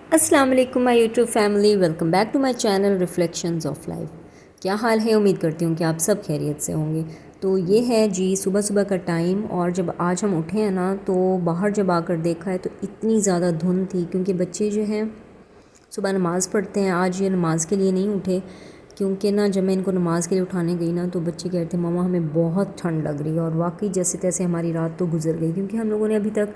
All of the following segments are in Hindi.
अस्सलाम वालेकुम my YouTube family, welcome back to my channel reflections of life. क्या हाल है? उम्मीद करती हूँ कि आप सब खैरियत से होंगे। तो ये है जी सुबह सुबह का टाइम, और जब आज हम उठे हैं ना तो बाहर जब आकर देखा है तो इतनी ज़्यादा धुंध थी, क्योंकि बच्चे जो हैं सुबह नमाज़ पढ़ते हैं। आज ये नमाज़ के लिए नहीं उठे, क्योंकि ना जब मैं इनको नमाज़ के लिए उठाने गई ना तो बच्चे कहते हैं मम्मा हमें बहुत ठंड लग रही है। और वाकई जैसे तैसे हमारी रात तो गुजर गई, क्योंकि हम लोगों ने अभी तक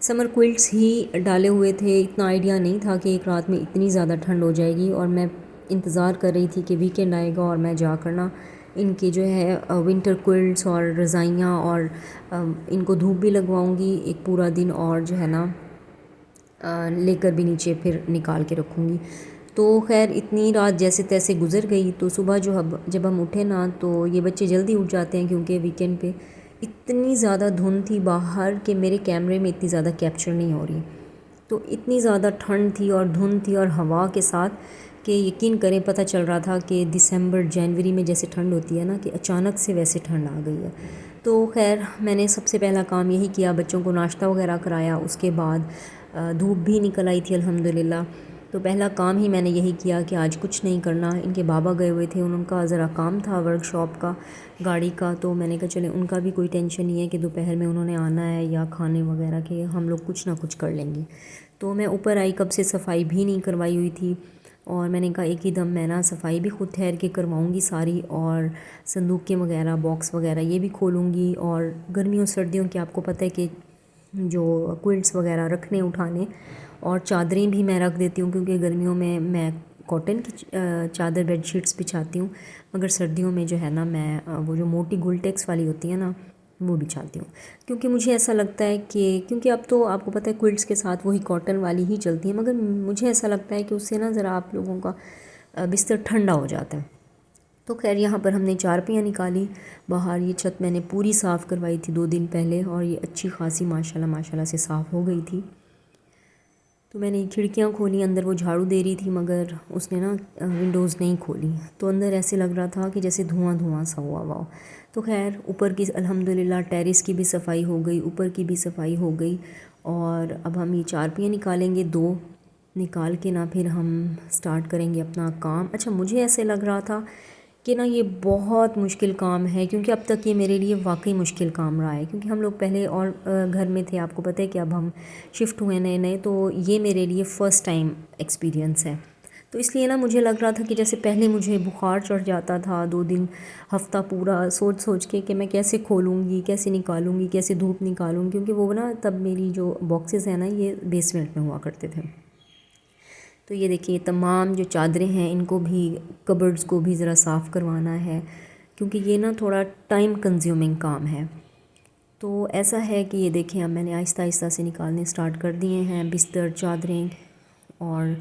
समर क्विल्ट्स ही डाले हुए थे। इतना आइडिया नहीं था कि एक रात में इतनी ज़्यादा ठंड हो जाएगी। और मैं इंतज़ार कर रही थी कि वीकेंड आएगा और मैं जाकर ना इनके जो है विंटर क्विल्ट्स और रज़ाइयाँ और इनको धूप भी लगवाऊंगी एक पूरा दिन, और जो है ना लेकर भी नीचे फिर निकाल के रखूँगी। तो खैर इतनी रात जैसे तैसे गुज़र गई। तो सुबह जब हम उठे ना तो ये बच्चे जल्दी उठ जाते हैं, क्योंकि वीकेंड पे इतनी ज़्यादा धुंध थी बाहर कि मेरे कैमरे में इतनी ज़्यादा कैप्चर नहीं हो रही। तो इतनी ज़्यादा ठंड थी और धुंध थी और हवा के साथ कि यकीन करें पता चल रहा था कि दिसंबर जनवरी में जैसे ठंड होती है ना, कि अचानक से वैसे ठंड आ गई है। तो खैर मैंने सबसे पहला काम यही किया, बच्चों को नाश्ता वगैरह कराया। उसके बाद धूप भी निकल आई थी अल्हम्दुलिल्लाह। तो पहला काम ही मैंने यही किया कि आज कुछ नहीं करना। इनके बाबा गए हुए थे, उनका ज़रा काम था वर्कशॉप का, गाड़ी का। तो मैंने कहा चले उनका भी कोई टेंशन नहीं है कि दोपहर में उन्होंने आना है या खाने वगैरह के, हम लोग कुछ ना कुछ कर लेंगे। तो मैं ऊपर आई, कब से सफाई भी नहीं करवाई हुई थी। और मैंने कहा एक ही दम मैं ना सफाई भी खुद ठहर के करवाऊँगी सारी, और संदूक के वगैरह बॉक्स वगैरह ये भी खोलूँगी। और गर्मियों सर्दियों की आपको पता है कि जो क्विल्ट्स वगैरह रखने उठाने, और चादरें भी मैं रख देती हूँ, क्योंकि गर्मियों में मैं कॉटन की चादर बेडशीट्स बिछाती हूँ, मगर सर्दियों में जो है ना मैं वो जो मोटी गुलटेक्स वाली होती है ना वो बिछाती हूँ। क्योंकि मुझे ऐसा लगता है कि क्योंकि अब तो आपको पता है क्विल्ट्स के साथ वही कॉटन वाली ही चलती है, मगर मुझे ऐसा लगता है कि उससे ना ज़रा आप लोगों का बिस्तर ठंडा हो जाता है। तो खैर यहाँ पर हमने चारपाइयाँ निकाली बाहर। ये छत मैंने पूरी साफ़ करवाई थी 2 दिन पहले, और ये अच्छी खासी माशाल्लाह माशाल्लाह से साफ़ हो गई थी। तो मैंने खिड़कियाँ खोली, अंदर वो झाड़ू दे रही थी मगर उसने ना विंडोज़ नहीं खोली, तो अंदर ऐसे लग रहा था कि जैसे धुआं धुआं सा हुआ हुआ। तो खैर ऊपर की अल्हम्दुलिल्लाह टेरेस की भी सफाई हो गई, ऊपर की भी सफाई हो गई। और अब हम ये चारपाइयाँ निकालेंगे, 2 निकाल के ना फिर हम स्टार्ट करेंगे अपना काम। अच्छा, मुझे ऐसे लग रहा था कि ना ये बहुत मुश्किल काम है, क्योंकि अब तक ये मेरे लिए वाकई मुश्किल काम रहा है। क्योंकि हम लोग पहले और घर में थे, आपको पता है कि अब हम शिफ्ट हुए नए नए, तो ये मेरे लिए फ़र्स्ट टाइम एक्सपीरियंस है। तो इसलिए ना मुझे लग रहा था कि जैसे पहले मुझे बुखार चढ़ जाता था 2 दिन, हफ़्ता पूरा सोच सोच के कि मैं कैसे खोलूँगी, कैसे निकालूँगी, कैसे धूप निकालूँगी, क्योंकि वो ना तब मेरी जो बॉक्सेस हैं ना ये बेसमेंट में हुआ करते थे। तो ये देखिए तमाम जो चादरें हैं इनको भी, कबर्ड्स को भी ज़रा साफ़ करवाना है, क्योंकि ये ना थोड़ा टाइम कंज्यूमिंग काम है। तो ऐसा है कि ये देखें अब मैंने आहिस्ता आहिस्ता से निकालने स्टार्ट कर दिए हैं बिस्तर चादरें। और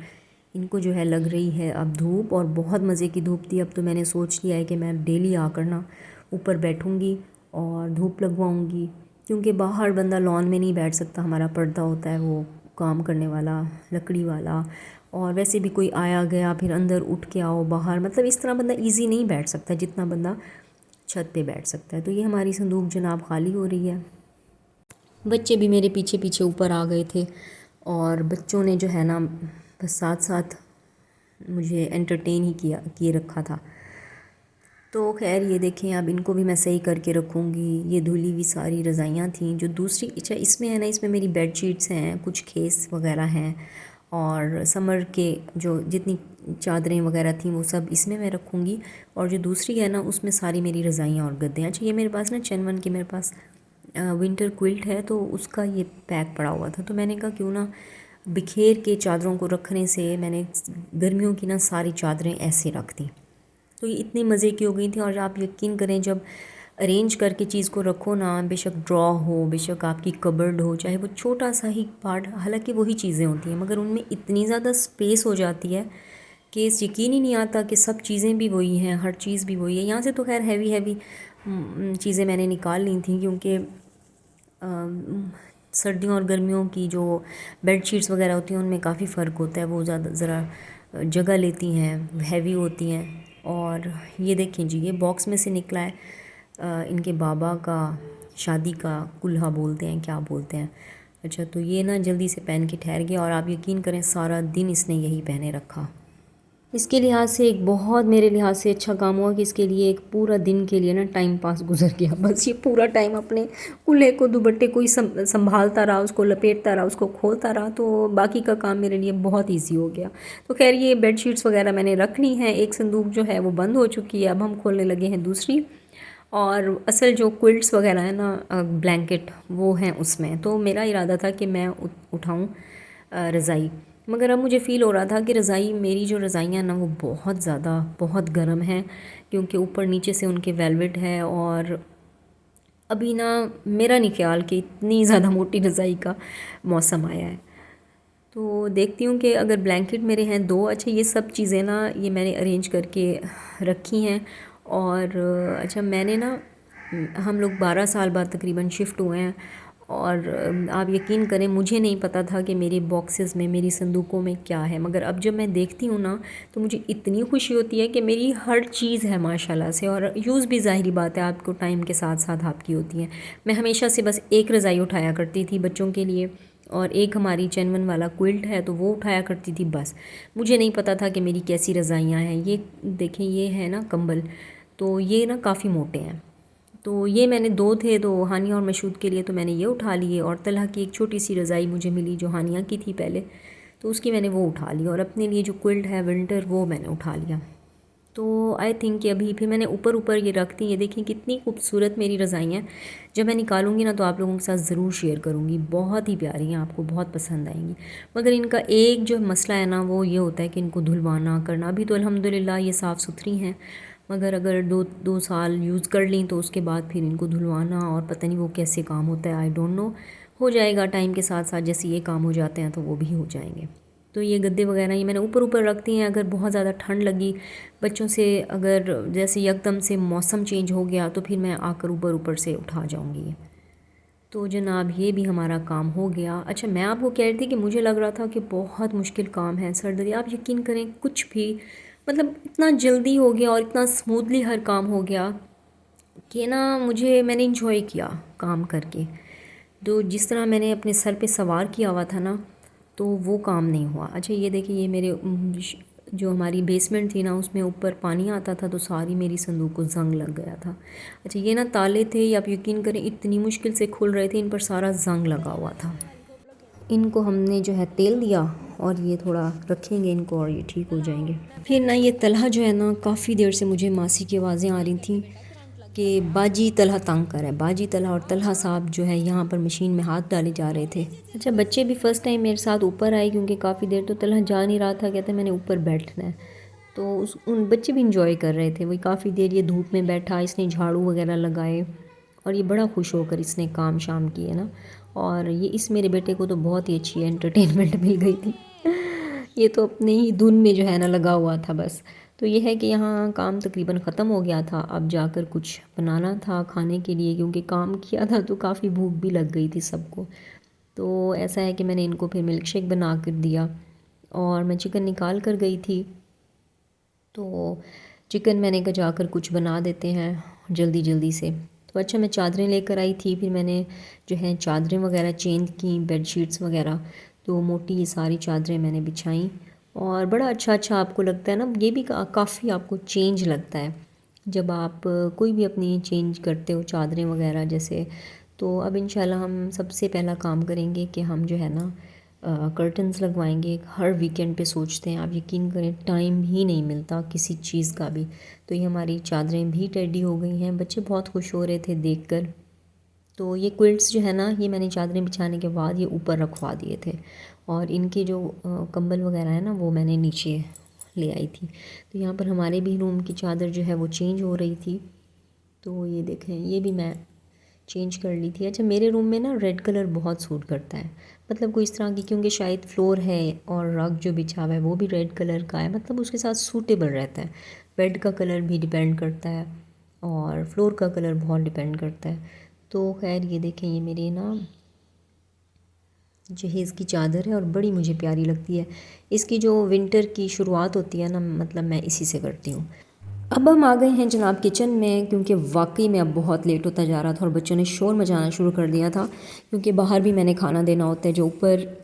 इनको जो है लग रही है अब धूप, और बहुत मज़े की धूप थी। अब तो मैंने सोच लिया है कि मैं डेली आकर ना ऊपर बैठूँगी और धूप लगवाऊँगी, क्योंकि बाहर बंदा लॉन में नहीं बैठ सकता, हमारा पर्दा होता है वो काम करने वाला लकड़ी वाला। और वैसे भी कोई आया गया फिर अंदर उठ के आओ बाहर, मतलब इस तरह बंदा इजी नहीं बैठ सकता जितना बंदा छत पे बैठ सकता है। तो ये हमारी संदूक जनाब खाली हो रही है। बच्चे भी मेरे पीछे पीछे ऊपर आ गए थे, और बच्चों ने जो है ना बस साथ साथ मुझे एंटरटेन ही किए रखा था। तो खैर ये देखें अब इनको भी मैं सही करके रखूँगी। ये धुली हुई सारी रज़ाइयाँ थीं जो दूसरी, अच्छा इसमें है ना, इसमें मेरी बेडशीट्स हैं, कुछ खेस वगैरह हैं, और समर के जो जितनी चादरें वगैरह थी वो सब इसमें मैं रखूँगी। और जो दूसरी है ना उसमें सारी मेरी रज़ाइयाँ और गद्दे हैं। अच्छा, ये मेरे पास ना चनवन के मेरे पास विंटर क्विल्ट है, तो उसका ये पैक पड़ा हुआ था। तो मैंने कहा क्यों ना बिखेर के चादरों को रखने से मैंने गर्मियों की ना सारी चादरें ऐसे रख दी। तो ये इतनी मज़े की हो गई थी। और आप यकीन करें जब अरेंज करके चीज़ को रखो ना, बेशक ड्रॉ हो, बेशक आपकी कबर्ड हो, चाहे वो छोटा सा ही पार्ट, हालांकि वही चीज़ें होती हैं मगर उनमें इतनी ज़्यादा स्पेस हो जाती है कि यकीन ही नहीं आता कि सब चीज़ें भी वही हैं, हर चीज़ भी वही है। यहाँ से तो खैर हैवी हैवी चीज़ें मैंने निकाल ली थी, क्योंकि सर्दियों और गर्मियों की जो बेडशीट्स वगैरह होती हैं उनमें काफ़ी फ़र्क होता है, वो ज़्यादा ज़रा जगह लेती हैं, हैवी होती हैं। और ये देखें जी, ये बॉक्स में से निकला है इनके बाबा का शादी का कुल्हा बोलते हैं, क्या बोलते हैं। अच्छा, तो ये ना जल्दी से पहन के ठहर गया और आप यकीन करें सारा दिन इसने यही पहने रखा। इसके लिहाज से एक बहुत मेरे लिहाज से अच्छा काम हुआ कि इसके लिए एक पूरा दिन के लिए ना टाइम पास गुजर गया। बस ये पूरा टाइम अपने कूल्हे को दुपट्टे को ही संभालता रहा, उसको लपेटता रहा, उसको खोलता रहा, तो बाकी का काम मेरे लिए बहुत ईजी हो गया। तो खैर ये बेडशीट्स वगैरह मैंने रख ली हैं, एक संदूक जो है वो बंद हो चुकी है, अब हम खोलने लगे हैं दूसरी। और असल जो क्विल्ट्स वगैरह है ना, ब्लैंकेट वो हैं उसमें, तो मेरा इरादा था कि मैं उठाऊँ रज़ाई, मगर अब मुझे फ़ील हो रहा था कि रज़ाई, मेरी जो रज़ाइयाँ ना वो बहुत ज़्यादा बहुत गर्म हैं, क्योंकि ऊपर नीचे से उनके वेलवेट है। और अभी ना मेरा नहीं ख्याल कि इतनी ज़्यादा मोटी रज़ाई का मौसम आया है। तो देखती हूँ कि अगर ब्लैंकेट मेरे हैं दो। अच्छा, ये सब चीज़ें ना ये मैंने अरेंज करके रखी हैं। और अच्छा, मैंने ना हम लोग 12 साल बाद तकरीबन शिफ्ट हुए हैं, और आप यकीन करें मुझे नहीं पता था कि मेरे बॉक्सेस में, मेरी संदूकों में क्या है, मगर अब जब मैं देखती हूँ ना तो मुझे इतनी खुशी होती है कि मेरी हर चीज़ है माशाल्लाह से। और यूज़ भी ज़ाहिरी बात है आपको टाइम के साथ साथ आपकी होती है। मैं हमेशा से बस एक रज़ाई उठाया करती थी बच्चों के लिए, और एक हमारी चैनवन वाला क्विल्ट है तो वो उठाया करती थी बस। मुझे नहीं पता था कि मेरी कैसी रज़ाइयाँ हैं। ये देखें, ये है ना कंबल, तो ये ना काफ़ी मोटे हैं। तो ये मैंने दो थे, तो हानिया और मशहूद के लिए तो मैंने ये उठा लिए, और तलहा की एक छोटी सी रज़ाई मुझे मिली जो हानिया की थी पहले, तो उसकी मैंने वो उठा ली। और अपने लिए जो क्विल्ट है विंटर वो मैंने उठा लिया। तो आई थिंक कि अभी फिर मैंने ऊपर ऊपर ये रख दी। ये देखिए कितनी खूबसूरत मेरी रज़ाई हैं। जब मैं निकालूंगी ना तो आप लोगों के साथ ज़रूर शेयर करूँगी, बहुत ही प्यारी हैं, आपको बहुत पसंद आएंगी। मगर इनका एक जो मसला है ना वो ये होता है कि इनको धुलवाना करना। अभी तो अल्हम्दुलिल्लाह ये साफ़ सुथरी हैं, मगर अगर दो दो साल यूज़ कर लीं तो उसके बाद फिर इनको धुलवाना और पता नहीं वो कैसे काम होता है, आई डोंट नो। हो जाएगा टाइम के साथ साथ, जैसे ये काम हो जाते हैं तो वो भी हो जाएंगे। तो ये गद्दे वगैरह ये मैंने ऊपर ऊपर रखती हैं। अगर बहुत ज़्यादा ठंड लगी बच्चों से, अगर जैसे यकदम से मौसम चेंज हो गया तो फिर मैं आकर ऊपर ऊपर से उठा जाऊंगी। तो जनाब ये भी हमारा काम हो गया। अच्छा, मैं आपको कह रही थी कि मुझे लग रहा था कि बहुत मुश्किल काम है सरदरी। आप यकीन करें कुछ भी, मतलब इतना जल्दी हो गया और इतना स्मूथली हर काम हो गया कि ना मैंने इंजॉय किया काम करके। तो जिस तरह मैंने अपने सर पे सवार किया हुआ था ना, तो वो काम नहीं हुआ। अच्छा, ये देखिए, ये मेरे जो हमारी बेसमेंट थी ना उसमें ऊपर पानी आता था तो सारी मेरी संदूक को जंग लग गया था। अच्छा, ये ना ताले थे, आप यकीन करें इतनी मुश्किल से खुल रहे थे, इन पर सारा जंग लगा हुआ था। इनको हमने जो है तेल दिया और ये थोड़ा रखेंगे इनको और ये ठीक हो जाएंगे। फिर ना ये तलहा जो है ना, काफ़ी देर से मुझे मासी की आवाज़ें आ रही थी कि बाजी तलहा तंग कर है, बाजी तलहा। और तलहा साहब जो है यहाँ पर मशीन में हाथ डाले जा रहे थे। अच्छा, बच्चे भी फ़र्स्ट टाइम मेरे साथ ऊपर आए, क्योंकि काफ़ी देर तो तलहा जा नहीं रहा था, कहते मैंने ऊपर बैठना है। तो उन बच्चे भी इंजॉय कर रहे थे। वही काफ़ी देर ये धूप में बैठा, इसने झाड़ू वगैरह लगाए और ये बड़ा खुश होकर इसने काम शाम किए ना। और ये इस मेरे बेटे को तो बहुत ही अच्छी एंटरटेनमेंट मिल गई थी। ये तो अपने ही धुन में जो है ना लगा हुआ था बस। तो ये है कि यहाँ काम तकरीबन ख़त्म हो गया था, अब जाकर कुछ बनाना था खाने के लिए, क्योंकि काम किया था तो काफ़ी भूख भी लग गई थी सबको। तो ऐसा है कि मैंने इनको फिर मिल्क शेक बना कर दिया और मैं चिकन निकाल कर गई थी। तो चिकन मैंने कहा जाकर कुछ बना देते हैं जल्दी जल्दी से। तो अच्छा, मैं चादरें लेकर आई थी, फिर मैंने जो है चादरें वगैरह चेंज की, बेडशीट्स वगैरह। तो मोटी ये सारी चादरें मैंने बिछाई और बड़ा अच्छा अच्छा आपको लगता है ना, ये भी काफ़ी आपको चेंज लगता है जब आप कोई भी अपनी चेंज करते हो चादरें वगैरह जैसे। तो अब इंशाल्लाह हम सबसे पहला काम करेंगे कि हम जो है ना कर्टन्स लगवाएंगे। हर वीकेंड पे सोचते हैं, आप यकीन करें टाइम ही नहीं मिलता किसी चीज़ का भी। तो ये हमारी चादरें भी रेडी हो गई हैं, बच्चे बहुत खुश हो रहे थे देखकर। तो ये क्विल्ट्स जो है ना, ये मैंने चादरें बिछाने के बाद ये ऊपर रखवा दिए थे, और इनके जो कंबल वगैरह है ना वो मैंने नीचे ले आई थी। तो यहाँ पर हमारे भी रूम की चादर जो है वो चेंज हो रही थी, तो ये देखें ये भी मैं चेंज कर ली थी। अच्छा, मेरे रूम में ना रेड कलर बहुत सूट करता है, मतलब कोई इस तरह की, क्योंकि शायद फ्लोर है और रग जो बिछा हुआ है वो भी रेड कलर का है, मतलब उसके साथ सूटेबल रहता है। बेड का कलर भी डिपेंड करता है और फ्लोर का कलर बहुत डिपेंड करता है। तो खैर ये देखें, ये मेरी ना जहेज़ की चादर है और बड़ी मुझे प्यारी लगती है। इसकी जो विंटर की शुरुआत होती है ना, मतलब मैं इसी से करती हूँ। अब हम आ गए हैं जनाब किचन में, क्योंकि वाकई में अब बहुत लेट होता जा रहा था और बच्चों ने शोर मचाना शुरू कर दिया था, क्योंकि बाहर भी मैंने खाना देना होता है। जो ऊपर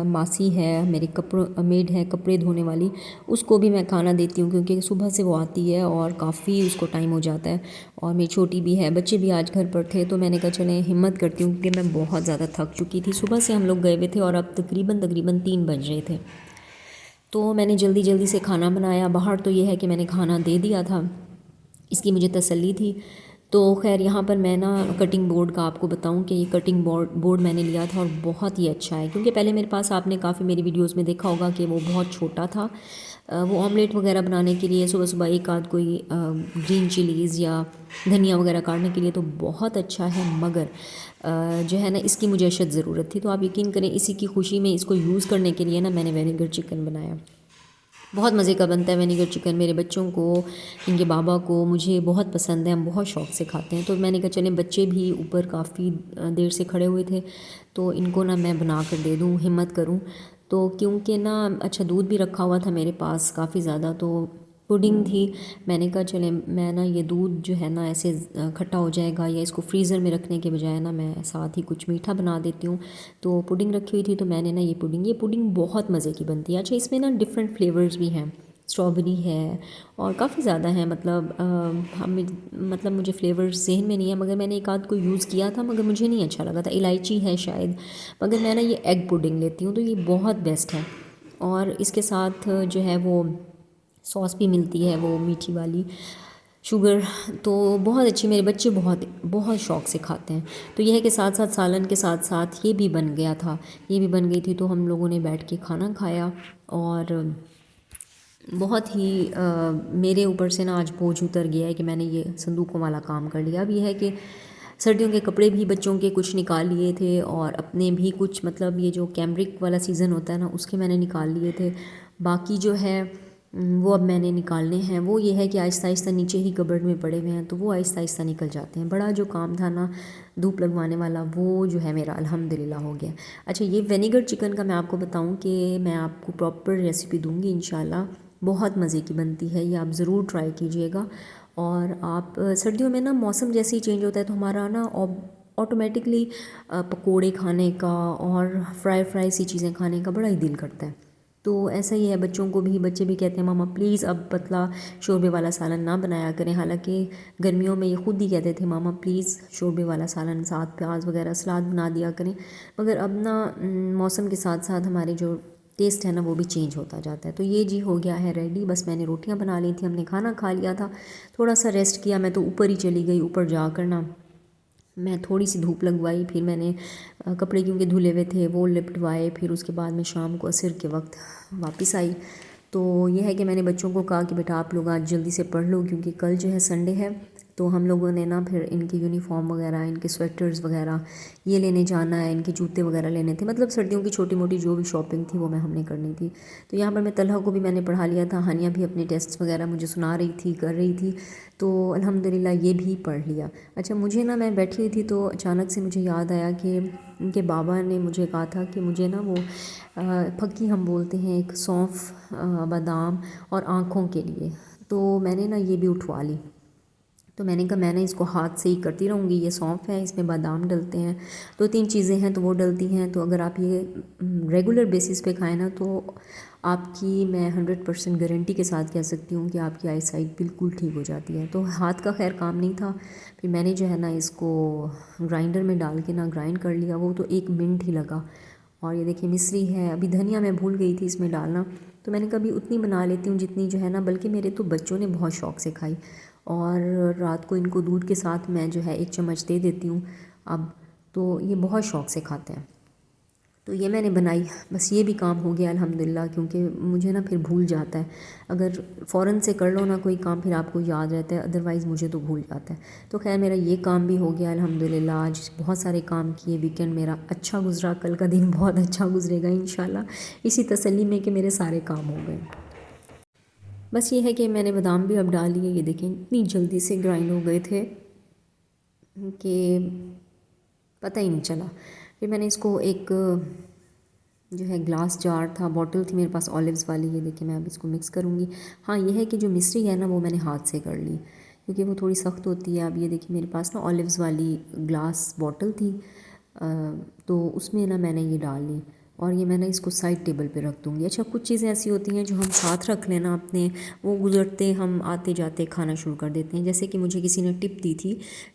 मासी है मेरी, कपड़ों मेड है कपड़े धोने वाली, उसको भी मैं खाना देती हूँ, क्योंकि सुबह से वो आती है और काफ़ी उसको टाइम हो जाता है। और मेरी छोटी भी है, बच्चे भी आज घर पर थे, तो मैंने कहा चलें हिम्मत करती हूँ, क्योंकि मैं बहुत ज़्यादा थक चुकी थी। सुबह से हम लोग गए हुए थे और अब तकरीबन तकरीबन 3 बज रहे थे। तो मैंने जल्दी जल्दी से खाना बनाया। बाहर तो ये है कि मैंने खाना दे दिया था, इसकी मुझे तसल्ली थी। तो खैर यहाँ पर मैं ना कटिंग बोर्ड का आपको बताऊँ कि ये कटिंग बोर्ड मैंने लिया था और बहुत ही अच्छा है, क्योंकि पहले मेरे पास आपने काफ़ी मेरी वीडियोस में देखा होगा कि वो बहुत छोटा था। वो ऑमलेट वगैरह बनाने के लिए सुबह सुबह एक आध कोई ग्रीन चिलीज़ या धनिया वगैरह काटने के लिए तो बहुत अच्छा है, मगर जो है ना इसकी मुझे अशद ज़रूरत थी। तो आप यकीन करें इसी की खुशी में इसको यूज़ करने के लिए ना मैंने विनेगर चिकन बनाया। बहुत मज़े का बनता है विनेगर चिकन। मेरे बच्चों को, इनके बाबा को, मुझे बहुत पसंद है, हम बहुत शौक़ से खाते हैं। तो मैंने कहा चलें, बच्चे भी ऊपर काफ़ी देर से खड़े हुए थे, तो इनको ना मैं बना कर दे दूँ, हिम्मत करूँ। तो क्योंकि ना अच्छा दूध भी रखा हुआ था मेरे पास काफ़ी ज़्यादा, तो पुडिंग थी। मैंने कहा चले मैं ना ये दूध जो है ना ऐसे खट्टा हो जाएगा, या इसको फ्रीज़र में रखने के बजाय ना मैं साथ ही कुछ मीठा बना देती हूँ। तो पुडिंग रखी हुई थी, तो मैंने ना ये पुडिंग बहुत मज़े की बनती है। अच्छा इसमें ना डिफरेंट फ्लेवर्स भी हैं, स्ट्रॉबेरी है और काफ़ी ज़्यादा है, मतलब मतलब मुझे फ्लेवर्स जहन में नहीं है, मगर मैंने एक आध को यूज़ किया था, मगर मुझे नहीं अच्छा लगा था। इलायची है शायद, मगर मैं ना ये एग पुडिंग लेती हूँ, तो ये बहुत बेस्ट है। और इसके साथ जो है वो सॉस भी मिलती है, वो मीठी वाली शुगर, तो बहुत अच्छी। मेरे बच्चे बहुत बहुत शौक़ से खाते हैं। तो यह है कि साथ साथ सालन के साथ साथ ये भी बन गया था, ये भी बन गई थी, तो हम लोगों ने बैठ के खाना खाया। और बहुत ही मेरे ऊपर से ना आज बोझ उतर गया है कि मैंने ये संदूकों वाला काम कर लिया। अब ये है कि सर्दियों के कपड़े भी बच्चों के कुछ निकाल लिए थे, और अपने भी कुछ, मतलब ये जो कैमरिक वाला सीज़न होता है ना उसके मैंने निकाल लिए थे। बाकी जो है वो अब मैंने निकालने हैं। वो ये है कि आहिस्ता आहिस्ता नीचे ही कबर्ड में पड़े हुए हैं, तो वो आहिस्ता आहिस्ता निकल जाते हैं। बड़ा जो काम था ना धूप लगवाने वाला, वो जो है मेरा अल्हम्दुलिल्लाह हो गया। अच्छा ये विनेगर चिकन का मैं आपको बताऊं कि मैं आपको प्रॉपर रेसिपी दूंगी इंशाल्लाह, बहुत मज़े की बनती है, ये आप ज़रूर ट्राई कीजिएगा। और आप सर्दियों में ना मौसम जैसे ही चेंज होता है, तो हमारा ना ऑटोमेटिकली पकोड़े खाने का और फ्राई फ्राई सी चीज़ें खाने का बड़ा ही दिल करता है। तो ऐसा ही है, बच्चों को भी, बच्चे भी कहते हैं मामा प्लीज़ अब पतला शोरबे वाला सालन ना बनाया करें। हालांकि गर्मियों में ये खुद ही कहते थे मामा प्लीज़ शोरबे वाला सालन, साथ प्याज वगैरह सलाद बना दिया करें। मगर अब ना मौसम के साथ साथ हमारे जो टेस्ट है ना वो भी चेंज होता जाता है। तो ये जी हो गया है रेडी। बस मैंने रोटियां बना ली थी, हमने खाना खा लिया था, थोड़ा सा रेस्ट किया। मैं तो ऊपर ही चली गई, ऊपर जाकर ना मैं थोड़ी सी धूप लगवाई, फिर मैंने कपड़े क्योंकि धुले हुए थे वो लिपटवाए, फिर उसके बाद में शाम को असर के वक्त वापस आई। तो ये है कि मैंने बच्चों को कहा कि बेटा आप लोग आज जल्दी से पढ़ लो, क्योंकि कल जो है संडे है। तो हम लोगों ने ना फिर इनकी यूनिफॉर्म वगैरह, इनके स्वेटर्स वगैरह ये लेने जाना है, इनके जूते वगैरह लेने थे, मतलब सर्दियों की छोटी मोटी जो भी शॉपिंग थी वो हमने करनी थी। तो यहाँ पर मैं तलहा को भी मैंने पढ़ा लिया था, हानिया भी अपने टेस्ट वगैरह मुझे सुना रही थी, कर रही थी, तो अल्हम्दुलिल्लाह ये भी पढ़ लिया। अच्छा मुझे ना, मैं बैठी हुई थी तो अचानक से मुझे याद आया कि उनके बाबा ने मुझे कहा था कि मुझे ना वो फक्की हम बोलते हैं, एक सौंफ, बादाम और आँखों के लिए, तो मैंने ना ये भी उठवा ली। तो मैंने कहा मैं ना इसको हाथ से ही करती रहूँगी। ये सौंफ है, इसमें बादाम डलते हैं, 2-3 चीज़ें हैं तो वो डलती हैं। तो अगर आप ये रेगुलर बेसिस पे खाएं ना, तो आपकी मैं 100% गारंटी के साथ कह सकती हूँ कि आपकी आई साइट बिल्कुल ठीक हो जाती है। तो हाथ का खैर काम नहीं था, फिर मैंने जो है ना इसको ग्राइंडर में डाल के ना ग्राइंड कर लिया। वो तो 1 मिनट ही लगा। और ये देखिए मिश्री है, अभी धनिया मैं भूल गई थी इसमें डालना, तो मैंने कभी उतनी बना लेती हूँ जितनी जो है ना, बल्कि मेरे तो बच्चों ने बहुत शौक़ से खाई। और रात को इनको दूध के साथ मैं जो है 1 चम्मच दे देती हूँ अब, तो ये बहुत शौक़ से खाते हैं। तो ये मैंने बनाई, बस ये भी काम हो गया अल्हम्दुलिल्लाह, क्योंकि मुझे ना फिर भूल जाता है। अगर फ़ौरन से कर लो ना कोई काम, फिर आपको याद रहता है, अदरवाइज़ मुझे तो भूल जाता है। तो खैर मेरा ये काम भी हो गया अल्हम्दुलिल्लाह। आज बहुत सारे काम किए, वीकेंड मेरा अच्छा गुजरा, कल का दिन बहुत अच्छा गुजरेगा इंशाल्लाह, इसी तसल्ली में कि मेरे सारे काम हो गए। बस ये है कि मैंने बादाम भी अब डाल लिए। ये देखें इतनी जल्दी से ग्राइंड हो गए थे कि पता ही नहीं चला। फिर मैंने इसको एक जो है ग्लास जार था, बॉटल थी मेरे पास ऑलिव्स वाली, ये देखिए मैं अब इसको मिक्स करूँगी। हाँ, ये है कि जो मिश्री है ना वो मैंने हाथ से कर ली क्योंकि वो थोड़ी सख्त होती है। अब ये देखिए मेरे पास ना ऑलिव्स वाली ग्लास बॉटल थी, तो उसमें ना मैंने ये डाल ली और ये मैंने इसको साइड टेबल पे रख दूँगी। अच्छा, कुछ चीज़ें ऐसी होती हैं जो हम साथ रख लेना अपने, वो गुजरते हम आते जाते खाना शुरू कर देते हैं। जैसे कि मुझे किसी ने टिप दी थी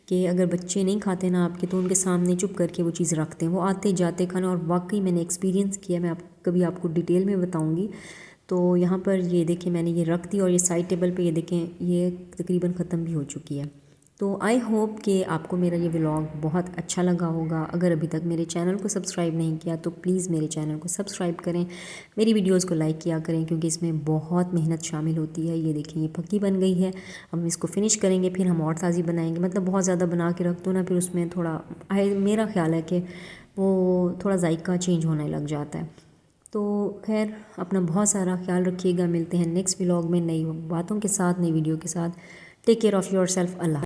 कि अगर बच्चे नहीं खाते ना आपके तो उनके सामने चुप करके वो चीज़ रखते हैं, वो आते जाते खाना, और वाकई मैंने एक्सपीरियंस किया। मैं कभी आपको डिटेल में बताऊँगी। तो यहाँ पर ये देखें मैंने ये रख दी और ये साइड टेबल पे ये देखें ये तकरीबन ख़त्म भी हो चुकी है। तो आई होप कि आपको मेरा ये व्लॉग बहुत अच्छा लगा होगा। अगर अभी तक मेरे चैनल को सब्सक्राइब नहीं किया तो प्लीज़ मेरे चैनल को सब्सक्राइब करें, मेरी वीडियोस को लाइक किया करें क्योंकि इसमें बहुत मेहनत शामिल होती है। ये देखिए ये पक्की बन गई है, अब हम इसको फिनिश करेंगे, फिर हम और ताज़ी बनाएंगे। मतलब बहुत ज़्यादा बना के रख दो ना, फिर उसमें थोड़ा मेरा ख्याल है कि वो थोड़ा जायका चेंज होने लग जाता है। तो खैर अपना बहुत सारा ख्याल रखिएगा। मिलते हैं नेक्स्ट व्लॉग में नई बातों के साथ, नई वीडियो के साथ। Take care of yourself. Allah.